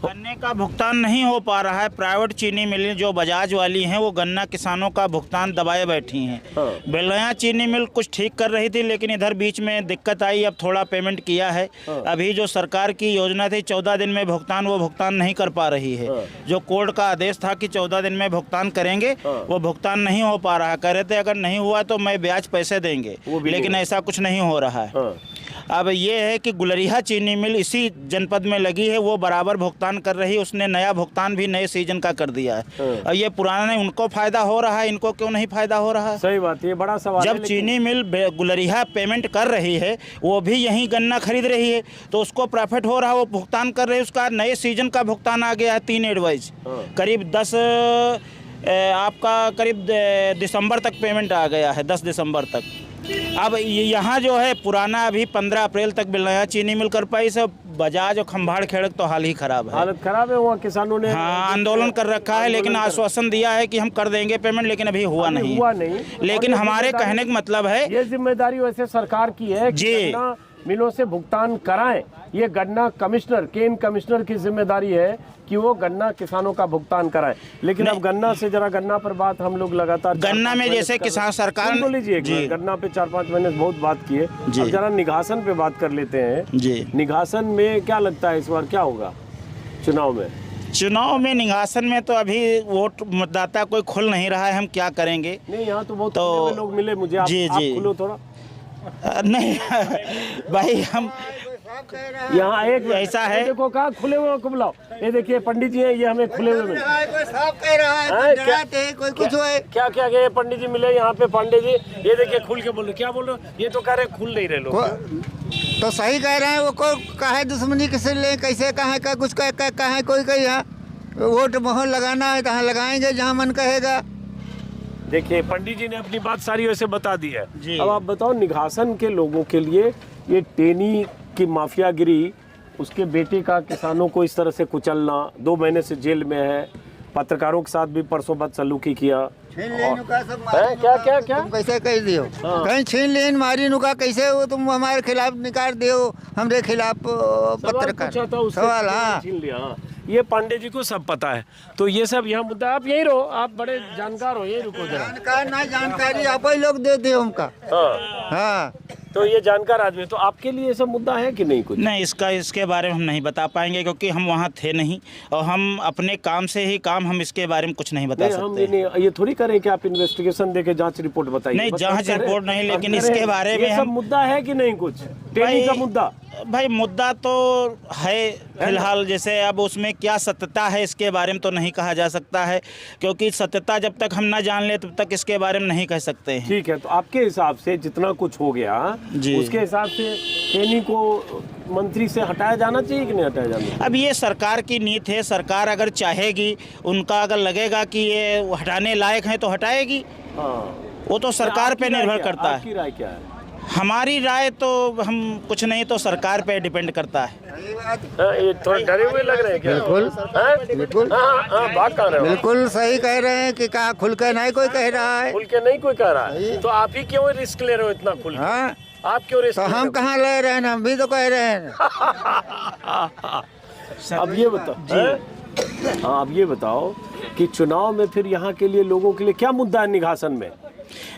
गन्ने का भुगतान नहीं हो पा रहा है। प्राइवेट चीनी मिल जो बजाज वाली हैं, वो गन्ना किसानों का भुगतान दबाए बैठी हैं। हाँ। बेलया चीनी मिल कुछ ठीक कर रही थी, लेकिन इधर बीच में दिक्कत आई, अब थोड़ा पेमेंट किया है। हाँ। अभी जो सरकार की योजना थी 14 दिन में भुगतान, वो भुगतान नहीं कर पा रही है। हाँ। जो कोर्ट का आदेश था कि 14 दिन में भुगतान करेंगे, हाँ। वो भुगतान नहीं हो पा रहा। कह रहे थे अगर नहीं हुआ तो मैं ब्याज पैसे देंगे, लेकिन ऐसा कुछ नहीं हो रहा है। हाँ। अब ये है कि गुलरिहा चीनी मिल इसी जनपद में लगी है, वो बराबर भुगतान कर रही है। उसने नया भुगतान भी नए सीजन का कर दिया है। और ये पुराना, उनको फायदा हो रहा है, इनको क्यों नहीं फायदा हो रहा है? सही बात, ये बड़ा सवाल है। जब चीनी मिल गुलरिहा पेमेंट कर रही है, वो भी यहीं गन्ना खरीद रही है, तो उसको प्रॉफिट हो रहा है, वो भुगतान कर रही है। उसका नए सीजन का भुगतान आ गया है 3 एडवाइज, करीब 10 आपका करीब दिसंबर तक पेमेंट आ गया है, 10 दिसंबर तक। अब यहाँ जो है पुराना अभी 15 अप्रैल तक नया चीनी मिल कर पाई। सब बजाज और खंभाड़ खेड़क तो हाल ही खराब है, हालत खराब है। वहाँ किसानों ने आंदोलन कर रखा है, लेकिन आश्वासन दिया है कि हम कर देंगे पेमेंट, लेकिन अभी हुआ नहीं। लेकिन हमारे कहने का मतलब है, ये जिम्मेदारी वैसे सरकार की है कि गन्ना मिलों से भुगतान कराएं। ये गन्ना कमिश्नर, केन कमिश्नर की जिम्मेदारी है कि वो गन्ना किसानों का भुगतान कराएं। लेकिन अब गन्ना से जरा, गन्ना पर बात हम लोग लगातार, गन्ना में जैसे किसान सरकार बोल लीजिए, गन्ना पे 4-5 महीने बहुत बात की है। अब जरा निघासन पे बात कर लेते हैं जी। निघासन में क्या लगता है इस बार क्या होगा चुनाव में? चुनाव में निघासन में तो अभी वोट मतदाता कोई खुल नहीं रहा है, हम क्या करेंगे? नहीं, यहाँ तो बहुत लोग मिले मुझे। आप खुलो थोड़ा। नहीं भाई, हम यहाँ एक ऐसा है, देखो कहाँ खुले हुए को बुलाओ। ये देखिए पंडित जी हैं, ये हमें खुले हुए मिले। कोई साफ कह रहा है, कोई कुछ है। क्या पंडित जी मिले यहाँ पे? पांडे जी, ये देखिए खुल के बोल रहे। क्या बोल रहे हो? ये तो कह रहे खुल नहीं रहे लोग। तो सही कह रहे हैं, वो को कहे दुश्मनी किसे ले, कैसे कहे का कुछ कहे कोई कही। यहाँ वोट मोहर लगाना है, तहाँ लगाएंगे जहाँ मन कहेगा। देखिए पंडित जी ने अपनी बात सारी वैसे बता दी है। अब आप बताओ, निघासन के लोगों के लिए ये टेनी की माफियागिरी, उसके बेटे का किसानों को इस तरह से कुचलना, 2 महीने से जेल में है, पत्रकारों के साथ भी परसों बदसलूकी किया। क्या तुम कैसे कह दियो? कहीं छीन लेन मारी नुका, कैसे वो तुम हमारे खिलाफ निकाल दियो, हमारे खिलाफ पत्रकार सवाल। हाँ, छीन लिया। ये पांडे जी को सब पता है, तो ये सब यहाँ मुद्दा। आप यहीं रहो, आप बड़े जानकार हो, यहीं रुको जरा। जानकार ना जानकारी आप ही लोग दे हमका। हाँ। हाँ, तो ये जानकार आदमी, तो आपके लिए सब मुद्दा है कि नहीं कुछ? नहीं, इसके बारे में हम नहीं बता पाएंगे क्योंकि हम वहाँ थे नहीं, और हम अपने काम से ही काम, हम इसके बारे में कुछ नहीं बता सकते। ये थोड़ी करें कि आप इन्वेस्टिगेशन देके जांच रिपोर्ट बताइए। नहीं, जांच रिपोर्ट नहीं, लेकिन इसके बारे में सब मुद्दा है कि नहीं कुछ टेली का मुद्दा? भाई मुद्दा तो है फिलहाल, जैसे अब उसमें क्या सत्यता है इसके बारे में तो नहीं कहा जा सकता है, क्योंकि सत्यता जब तक हम ना जान ले तब तक इसके बारे में नहीं कह सकते हैं। ठीक है, तो आपके हिसाब से जितना कुछ हो गया उसके हिसाब से टेनी को मंत्री से हटाया जाना चाहिए कि नहीं हटाया जाना? अब ये सरकार की नीति है, सरकार अगर चाहेगी, उनका अगर लगेगा कि ये हटाने लायक है तो हटाएगी। हाँ, वो तो सरकार पे निर्भर करता है। आपकी राय क्या है? हमारी राय तो हम कुछ नहीं, तो सरकार पे डिपेंड करता है। ये थोड़ा डरे हुए लग रहे हैं क्या? बिल्कुल बिल्कुल, बात कर रहे हो? बिल्कुल सही कह रहे हैं कि कहा खुल के नहीं कोई कह रहा है। खुल के नहीं कोई कह रहा है, तो आप ही क्यों रिस्क ले रहे हो इतना खुल के? हाँ, आप क्यों रिस्क? तो हम कहाँ ले रहे हैं, हम भी तो कह रहे हैं। अब ये बताओ, हाँ अब ये बताओ कि चुनाव में फिर यहाँ के लिए लोगों के लिए क्या मुद्दा है निघासन में?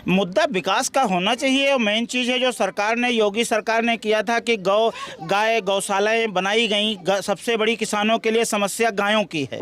मुद्दा विकास का होना चाहिए, और मेन चीज़ है जो सरकार ने, योगी सरकार ने किया था कि गौशालाएं बनाई गई। सबसे बड़ी किसानों के लिए समस्या गायों की है,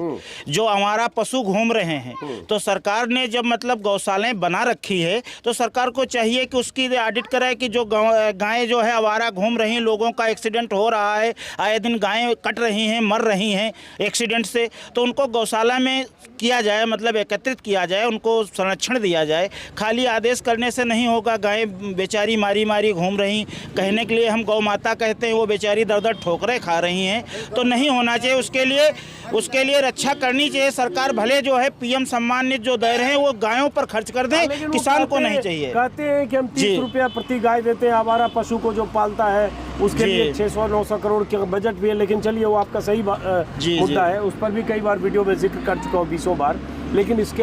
जो हमारा पशु घूम रहे हैं। तो सरकार ने जब मतलब गौशालाएं बना रखी है, तो सरकार को चाहिए कि उसकी ऑडिट कराए कि जो गायें जो है आवारा घूम रही हैं, लोगों का एक्सीडेंट हो रहा है, आए दिन गायें कट रही हैं, मर रही हैं एक्सीडेंट से, तो उनको गौशाला में किया जाए, मतलब एकत्रित किया जाए, उनको संरक्षण दिया जाए। खाली आदेश करने से नहीं होगा। गायें बेचारी मारी मारी घूम रही, कहने के लिए हम गौ माता कहते हैं, वो बेचारी दर दर ठोकरें खा रही हैं, तो नहीं होना चाहिए। उसके लिए रक्षा करनी चाहिए सरकार। भले जो है पीएम सम्मान निधि जो दे रहे हैं वो गायों पर खर्च कर दें, किसान को नहीं चाहिए। कहते हैं कि हम 30 रुपया प्रति गाय देते हैं आवारा पशु को जो पालता है, उसके लिए 600-900 करोड़ के बजट भी है। लेकिन चलिए वो आपका सही मुद्दा है, उस पर भी कई बार वीडियो में जिक्र कर चुका हूँ 20 बार। लेकिन इसके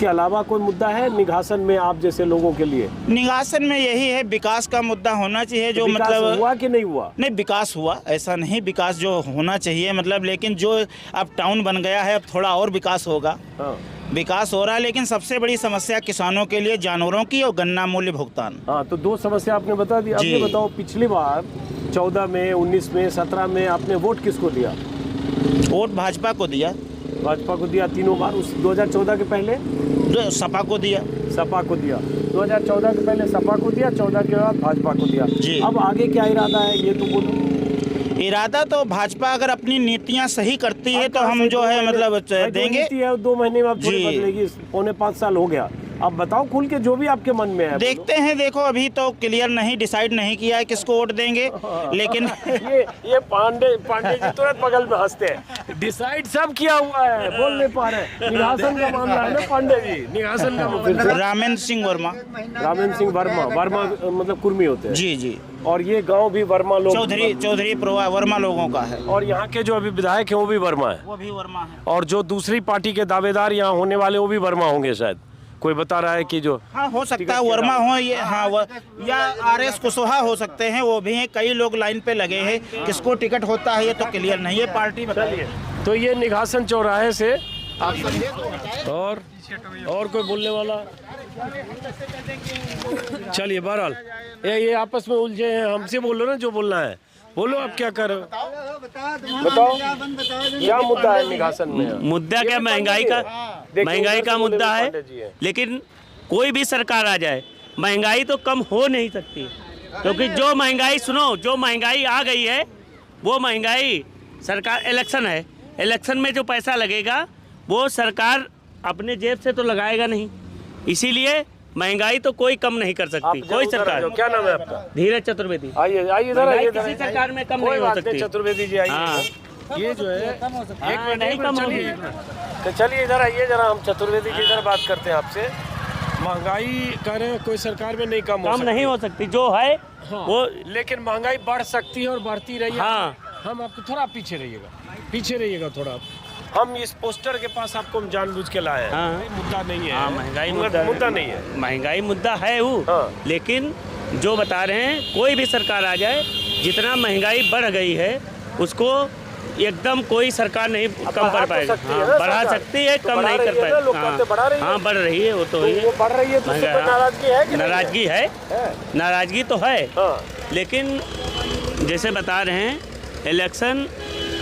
अलावा कोई मुद्दा है निघासन में आप जैसे लोगों के लिए? निघासन में यही है, विकास का मुद्दा होना चाहिए। जो मतलब हुआ कि नहीं हुआ? नहीं, विकास हुआ, ऐसा नहीं, विकास जो होना चाहिए मतलब, लेकिन जो अब टाउन बन गया है, अब थोड़ा और विकास होगा। हाँ। विकास हो रहा है, लेकिन सबसे बड़ी समस्या किसानों के लिए जानवरों की और गन्ना मूल्य भुगतान। हाँ, तो 2 समस्या आपने बता दी। अब ये बताओ, पिछली बार 14 में, 19 में, 17 में आपने वोट किसको दिया? वोट भाजपा को दिया। भाजपा को दिया तीनों बार। उस 2014 के पहले सपा को दिया। 2014 के पहले सपा को दिया, 14 के बाद भाजपा को दिया। अब आगे क्या इरादा है ये तो बोलो। इरादा तो भाजपा अगर अपनी नीतियां सही करती है तो हम जो है मतलब देंगे। नीति है 2 महीने में अब थोड़ी बदलेगी, 4.5 साल हो गया। अब बताओ खुल के जो भी आपके मन में है। देखते हैं, देखो अभी तो क्लियर नहीं, डिसाइड नहीं किया है किसको वोट देंगे, लेकिन ये पांडे जी तुरंत बगल में हंसते हैं। डिसाइड सब किया हुआ है, बोल नहीं पा रहे। निघासन का मामला है ना पांडे जी, निघासन का। रामेंद्र सिंह वर्मा मतलब कुर्मी होते हैं। जी। और ये गांव भी वर्मा लोग, चौधरी वर्मा लोगों का है। और यहाँ के जो अभी विधायक है वो भी वर्मा है। वो भी वर्मा है। और जो दूसरी पार्टी के दावेदार यहाँ होने वाले वो भी वर्मा होंगे शायद। कोई बता रहा है कि जो, हाँ हो सकता है वर्मा हो ये, हाँ या RS कुशवाहा हो सकते हैं, वो भी हैं। कई लोग लाइन पे लगे हैं, किसको टिकट होता है ये तो क्लियर नहीं है, पार्टी बताइए। तो ये निघासन चौराहे से आप और कोई बोलने वाला? चलिए बहरहाल ये आपस में उलझे हैं, हमसे बोलो ना जो बोलना है, बोलो आप क्या कर रहे हो? बताओ क्या मुद्दा है निघासन में? मुद्दा क्या, महंगाई का मुद्दा है। लेकिन कोई भी सरकार आ जाए, महंगाई तो कम हो नहीं सकती, क्योंकि जो महंगाई आ गई है वो महंगाई सरकार, इलेक्शन में जो पैसा लगेगा वो सरकार अपने जेब से तो लगाएगा नहीं, इसीलिए महंगाई तो कोई कम नहीं कर सकती कोई सरकार। क्या नाम है आपका? धीरज चतुर्वेदी। आइए किसी सरकार में कम नहीं हो सकती। चतुर्वेदी जी आइए। हाँ। ये जो है नहीं कम होगी। तो चलिए इधर आइए जरा, हम चतुर्वेदी जी इधर बात करते हैं आपसे। महंगाई कह रहे हैं कोई सरकार में नहीं कम नहीं हो सकती, जो है वो, लेकिन महंगाई बढ़ सकती है और बढ़ती रही है। हाँ। हम आपको थोड़ा पीछे रहिएगा थोड़ा। हम इस पोस्टर के पास आपको हम जानबूझ के लाए हैं। हाँ। मुद्दा नहीं है। हाँ, महंगाई मुद्दा नहीं है। महंगाई मुद्दा है वो। हाँ। लेकिन जो बता रहे हैं, कोई भी सरकार आ जाए, जितना महंगाई बढ़ गई है उसको एकदम कोई सरकार नहीं कम कर पाएगी। हाँ, बढ़ा सकती है, कम नहीं कर पाएगी। हाँ, बढ़ रही है, वो तो है। वो बढ़ रही है तो उससे कोई नाराजगी है कि नहीं? नाराजगी है, नाराजगी तो है। लेकिन जैसे बता रहे हैं, इलेक्शन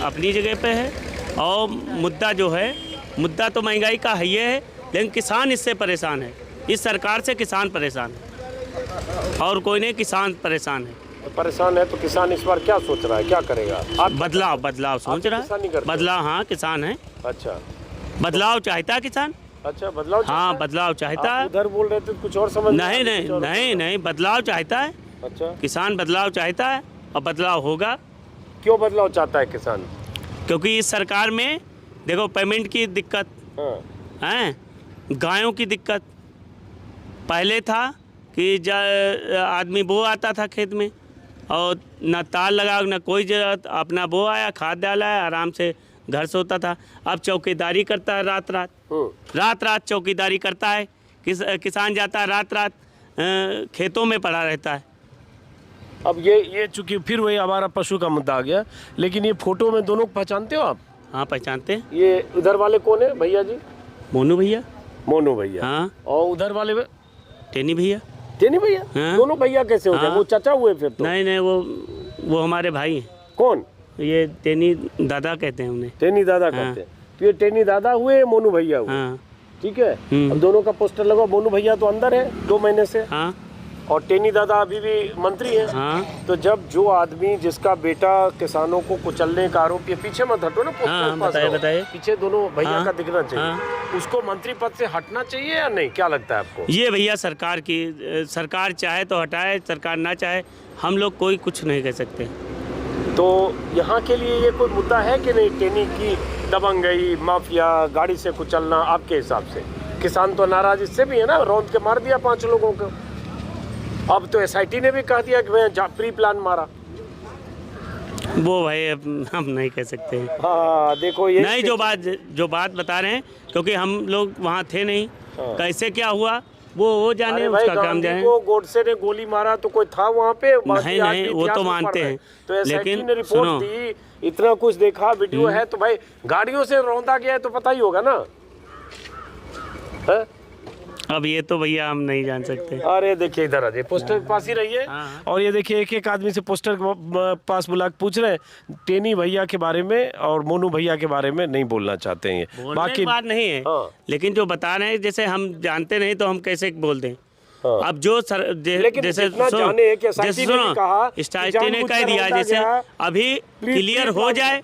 अपनी जगह पे है और मुद्दा जो है, मुद्दा तो महंगाई का है, ये है, लेकिन किसान इससे परेशान है। इस सरकार से किसान परेशान है और कोई नहीं, किसान परेशान है। परेशान है तो किसान इस बार क्या सोच रहा है, क्या करेगा? आप बदलाव सोच रहा है। बदलाव, हाँ, किसान है। अच्छा, बदलाव चाहता है किसान। अच्छा, बदलाव। हाँ, बदलाव चाहता है। उधर बोल रहे थे कुछ और समझ नहीं, बदलाव चाहता है। अच्छा, किसान बदलाव चाहता है और बदलाव होगा। क्यों बदलाव चाहता है किसान? क्योंकि इस सरकार में देखो पेमेंट की दिक्कत है, गायों की दिक्कत। पहले था कि आदमी बो आता था खेत में और ना तार लगा, ना कोई जरूरत, अपना बो आया, खाद डाला है, आराम से घर सोता था। अब चौकीदारी करता है, रात चौकीदारी करता है। किसान जाता है रात खेतों में पड़ा रहता है। अब ये चूंकि फिर वही हमारा पशु का मुद्दा आ गया, लेकिन ये फोटो में दोनों को पहचानते हो आप? हाँ, पहचानते हैं। ये उधर वाले कौन है भैया जी? मोनू भैया। हाँ। और उधर वाले टेनी भैया। हाँ। दोनों भैया कैसे हो गए? वो चाचा हुए फिर तो? नहीं, वो हमारे भाई हैं। कौन? ये टेनी दादा कहते हैं उन्हें। टेनी दादा कहते हैं। तो ये टेनी दादा हुए, मोनू भैया हुए। हाँ। ठीक है। अब दोनों का पोस्टर लगा। मोनू भैया तो अंदर है 2 महीने से। हाँ। और टेनी दादा अभी भी मंत्री है। हाँ। तो जब जो आदमी जिसका बेटा किसानों को कुचलने का आरोप, ये पीछे मत हटो ना, हाँ, बताइए। पीछे दोनों भैया हाँ, का दिखना चाहिए। हाँ। उसको मंत्री पद से हटना चाहिए या नहीं, क्या लगता है आपको? ये भैया सरकार चाहे तो हटाए, सरकार ना चाहे, हम लोग कोई कुछ नहीं कह सकते। तो यहाँ के लिए ये कोई मुद्दा है कि नहीं? टेनी की दबंगई, माफिया, गाड़ी से कुचलना, आपके हिसाब से? किसान तो नाराज इससे भी है ना, रौंद के मार दिया 5 लोगों को। अब तो SIT ने भी कह दिया कि मैं प्री प्लान मारा। वो भाई हम नहीं कह सकते हैं। हाँ, देखो ये नहीं, जो बात बता रहे हैं, क्योंकि हम लोग वहाँ थे नहीं। कैसे क्या हुआ वो जाने, उसका काम जाने। को गोडसे ने गोली मारा तो कोई था वहाँ पे? नहीं, वो तो मानते हैं। तो SIT ने रिपोर्ट दी, इतना कुछ देखा, वीडियो है, तो भाई गाड़ियों से रौंदा गया है तो पता ही होगा ना। अब ये तो भैया हम नहीं जान सकते। अरे देखिए, इधर आ जाइए, पोस्टर के पास ही रहिए। और ये देखिए, एक आदमी से पोस्टर के पास बुला के पूछ रहे हैं। टेनी भैया के बारे में और मोनू भैया के बारे में नहीं बोलना चाहते हैं। ये बाकी बात नहीं है। लेकिन जो बता रहे हैं, जैसे हम जानते नहीं तो हम कैसे बोल दें। अब जो जैसे सुनो, SIT ने कह दिया, जैसे अभी क्लियर हो जाए,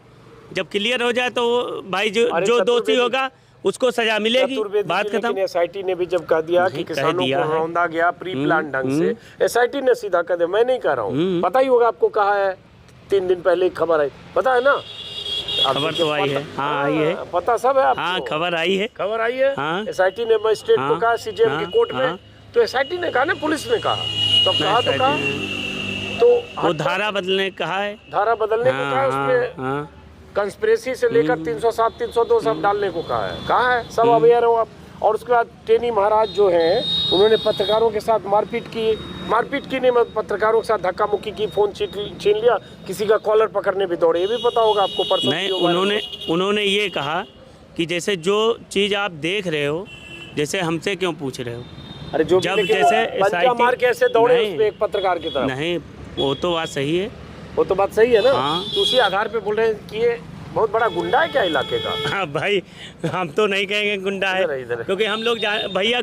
जब क्लियर हो जाए तो भाई जो दोषी होगा उसको सजा मिलेगी, बात खत्म। SIT ने भी जब कह दिया कि किसानों को रौंदा गया प्री प्लान ढंग से, SIT ने सीधा कह दिया। मैं नहीं कह रहा हूँ, पता ही होगा आपको, कहा है 3 दिन पहले खबर आई, पता है ना? खबर तो आई है। हाँ, आई है, पता सब है आपको। हाँ, खबर आई है। हाँ। SIT ने मजिस्ट्रेट को कहा, CJM की कोर्ट में, तो SIT ने कहा ना, पुलिस ने कहा, तो कहा तो वो धारा बदलने कहा है, धारा बदलने को कहा है, उसमें कंस्पिरेसी से लेकर 307, 302 सब डालने को कहा है, सब अवेयर हो आप। और उसके बाद टेनी महाराज जो हैं, उन्होंने पत्रकारों के साथ मारपीट की नहीं, पत्रकारों के साथ धक्का मुक्की की, फोन छीन लिया, किसी का कॉलर पकड़ने भी दौड़े, ये भी पता होगा आपको। परसों नहीं, उन्होंने ये कहा कि जैसे जो चीज़ आप देख रहे हो, जैसे हमसे क्यों पूछ रहे हो? अरे जो जब जैसे मार के ऐसे दौड़े उस पे एक पत्रकार की तरफ। नहीं, वो तो बात सही है। वो तो बात सही है ना। हाँ। तो उसी आधार पे बोल रहे हैं कि ये बहुत बड़ा गुंडा है क्या इलाके का? हाँ भाई, हम तो नहीं कहेंगे गुंडा है, इधर। क्योंकि हम लोग भैया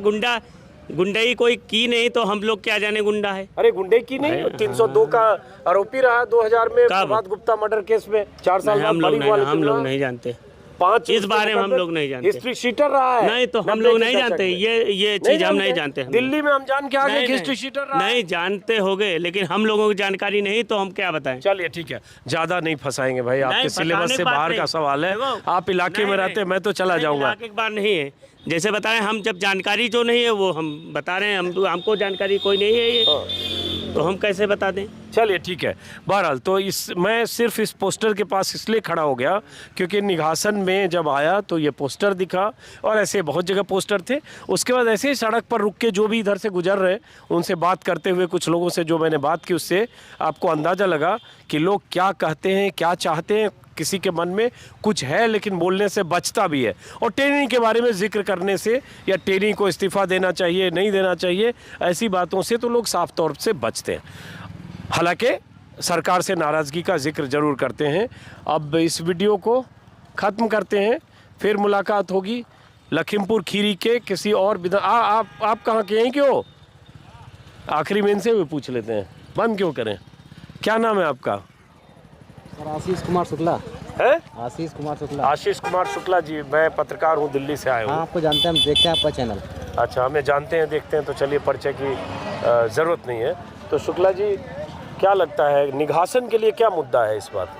गुंडई कोई की नहीं तो हम लोग क्या जाने गुंडा है। अरे गुंडे की नहीं, 302 का आरोपी रहा 2000 में प्रभात गुप्ता मर्डर केस में, 4 साल हम लोग नहीं जानते, 5 इस बारे में हम लोग नहीं जानते। हिस्ट्री शीटर रहा है। नहीं, तो हम लोग नहीं जानते, ये चीज हम नहीं जानते। दिल्ली में हम जान के आ गए हिस्ट्री शीटर रहा। नहीं जानते होगे, लेकिन हम लोगों की जानकारी नहीं, तो हम क्या बताएं। चलिए ठीक है, ज्यादा नहीं फंसाएंगे भाई, आपके सिलेबस से बाहर का सवाल है। आप इलाके में रहते, मैं तो चला जाऊंगा। एक बार नहीं है, जैसे बताएं, हम जब जानकारी जो नहीं है वो हम बता रहे हैं, हमको जानकारी कोई नहीं है ये, तो हम कैसे बता दें। चलिए ठीक है। बहरहाल तो मैं सिर्फ इस पोस्टर के पास इसलिए खड़ा हो गया क्योंकि निघासन में जब आया तो ये पोस्टर दिखा, और ऐसे बहुत जगह पोस्टर थे। उसके बाद ऐसे ही सड़क पर रुक के जो भी इधर से गुजर रहे, उनसे बात करते हुए, कुछ लोगों से जो मैंने बात की, उससे आपको अंदाज़ा लगा कि लोग क्या कहते हैं, क्या चाहते हैं, किसी के मन में कुछ है लेकिन बोलने से बचता भी है। और टेनी के बारे में जिक्र करने से या टेनी को इस्तीफ़ा देना चाहिए नहीं देना चाहिए, ऐसी बातों से तो लोग साफ तौर से बचते हैं। हालांकि सरकार से नाराज़गी का जिक्र ज़रूर करते हैं। अब इस वीडियो को ख़त्म करते हैं, फिर मुलाकात होगी लखीमपुर खीरी के किसी और आप कहाँ के हैं? क्यों आखिरी में इनसे भी पूछ लेते हैं, बंद क्यों करें? क्या नाम है आपका? सर आशीष कुमार शुक्ला है। आशीष कुमार शुक्ला। आशीष कुमार शुक्ला जी, मैं पत्रकार हूँ, दिल्ली से आया हूँ। हाँ, आपको जानते हैं, हम देखते हैं आपका चैनल। अच्छा, हमें जानते हैं देखते हैं, तो चलिए परिचय की ज़रूरत नहीं है। तो शुक्ला जी, क्या लगता है निघासन के लिए क्या मुद्दा है इस बार?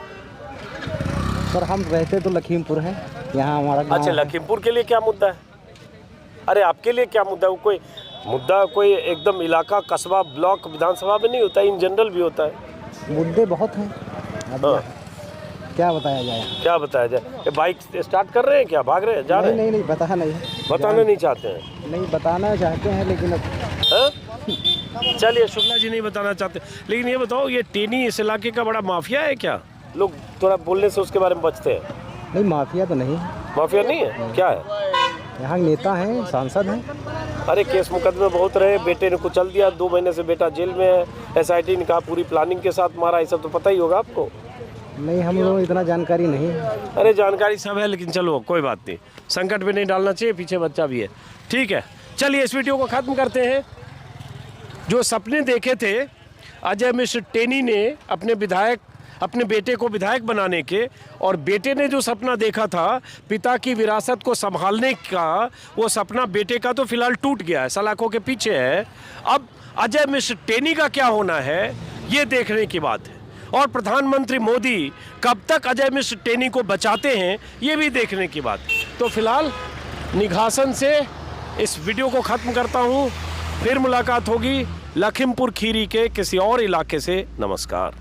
सर हम रहते तो लखीमपुर हैं, यहाँ हमारा गाँव। अच्छा, लखीमपुर के लिए क्या मुद्दा है? अरे आपके लिए क्या मुद्दा है? वो कोई मुद्दा कोई एकदम इलाका, कस्बा, ब्लॉक, विधानसभा में नहीं होता, इन जनरल भी होता है। मुद्दे बहुत हैं। हाँ। क्या बताया जाए? क्या बताया जाए? ये बाइक स्टार्ट कर रहे हैं क्या? भाग रहे हैं? जा रहे हैं? नहीं बताना नहीं है। बताना नहीं चाहते हैं? नहीं बताना चाहते हैं लेकिन हाँ? चलिए, शुक्ला जी नहीं बताना चाहते, लेकिन ये बताओ, ये टेनी इस इलाके का बड़ा माफिया है क्या? लोग थोड़ा बोलने से उसके बारे में बचते हैं। नहीं, माफिया तो नहीं है। माफिया नहीं है? क्या है? यहाँ नेता हैं, सांसद हैं। अरे केस मुकदमे बहुत रहे, बेटे ने कुचल दिया, 2 महीने से बेटा जेल में है, SIT ने कहा पूरी प्लानिंग के साथ मारा, ये सब तो पता ही होगा आपको। नहीं, हम लोग इतना जानकारी नहीं है। अरे जानकारी सब है, लेकिन चलो कोई बात नहीं, संकट में नहीं डालना चाहिए, पीछे बच्चा भी है। ठीक है, चलिए इस वीडियो को ख़त्म करते हैं। जो सपने देखे थे अजय मिश्र टेनी ने अपने बेटे को विधायक बनाने के, और बेटे ने जो सपना देखा था पिता की विरासत को संभालने का, वो सपना बेटे का तो फिलहाल टूट गया है, सलाखों के पीछे है। अब अजय मिश्र टेनी का क्या होना है ये देखने की बात है, और प्रधानमंत्री मोदी कब तक अजय मिश्र टेनी को बचाते हैं ये भी देखने की बात। तो फिलहाल निघासन से इस वीडियो को ख़त्म करता हूँ, फिर मुलाकात होगी लखीमपुर खीरी के किसी और इलाके से। नमस्कार।